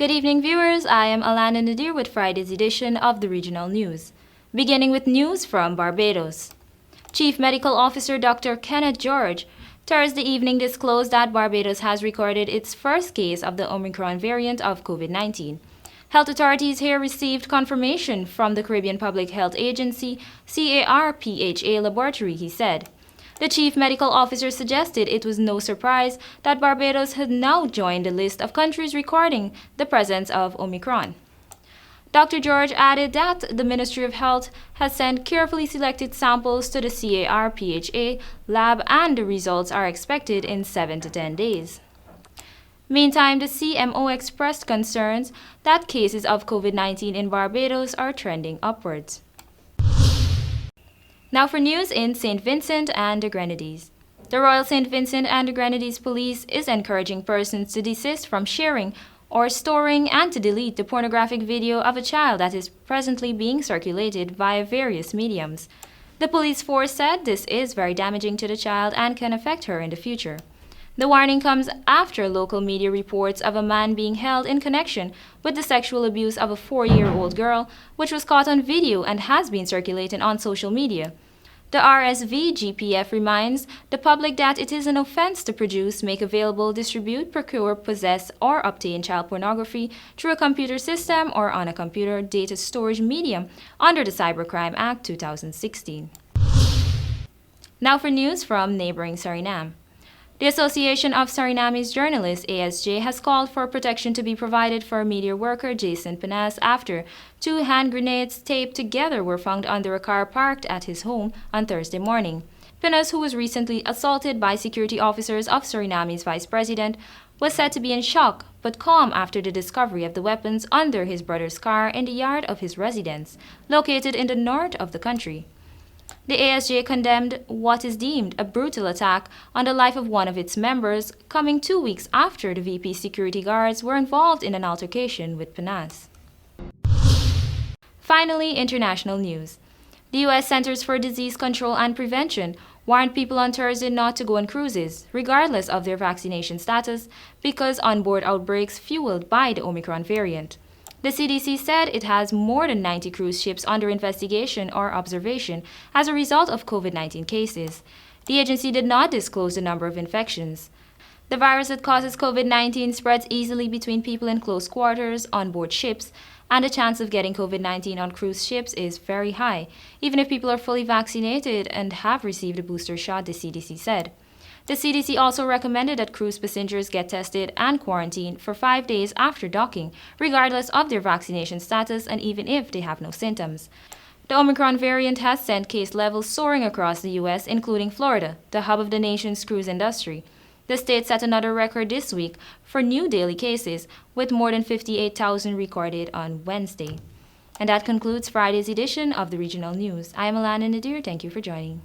Good evening, viewers. I am ALANA NADIR with Friday's edition of the Regional News. Beginning with news from Barbados. Chief Medical Officer Dr. Kenneth George Thursday evening disclosed that Barbados has recorded its first case of the Omicron variant of COVID-19. Health authorities here received confirmation from the Caribbean Public Health Agency CARPHA laboratory, he said. The chief medical officer suggested it was no surprise that Barbados had now joined the list of countries recording the presence of Omicron. Dr. George added that the Ministry of Health has sent carefully selected samples to the CARPHA lab and the results are expected in 7 to 10 days. Meantime, the CMO expressed concerns that cases of COVID-19 in Barbados are trending upwards. Now for news in St. Vincent and the Grenadines. The Royal St. Vincent and the Grenadines Police is encouraging persons to desist from sharing or storing and to delete the pornographic video of a child that is presently being circulated via various mediums. The police force said this is very damaging to the child and can affect her in the future. The warning comes after local media reports of a man being held in connection with the sexual abuse of a 4-year-old girl, which was caught on video and has been circulating on social media. The RSV-GPF reminds the public that it is an offense to produce, make available, distribute, procure, possess, or obtain child pornography through a computer system or on a computer data storage medium under the Cybercrime Act 2016. Now for news from neighboring Suriname. The Association of Suriname's Journalists, ASJ, has called for protection to be provided for media worker Jason Panas after 2 hand grenades taped together were found under a car parked at his home on Thursday morning. Panas, who was recently assaulted by security officers of Suriname's vice president, was said to be in shock but calm after the discovery of the weapons under his brother's car in the yard of his residence, located in the north of the country. The ASJ condemned what is deemed a brutal attack on the life of one of its members, coming 2 weeks after the VP security guards were involved in an altercation with Panas. Finally, international news. The U.S. Centers for Disease Control and Prevention warned people on Thursday not to go on cruises, regardless of their vaccination status, because onboard outbreaks fueled by the Omicron variant. The CDC said it has more than 90 cruise ships under investigation or observation as a result of COVID-19 cases. The agency did not disclose the number of infections. The virus that causes COVID-19 spreads easily between people in close quarters on board ships, and the chance of getting COVID-19 on cruise ships is very high, even if people are fully vaccinated and have received a booster shot, the CDC said. The CDC also recommended that cruise passengers get tested and quarantined for 5 days after docking, regardless of their vaccination status and even if they have no symptoms. The Omicron variant has sent case levels soaring across the U.S., including Florida, the hub of the nation's cruise industry. The state set another record this week for new daily cases, with more than 58,000 recorded on Wednesday. And that concludes Friday's edition of the Regional News. I am ALANA NADIR. Thank you for joining.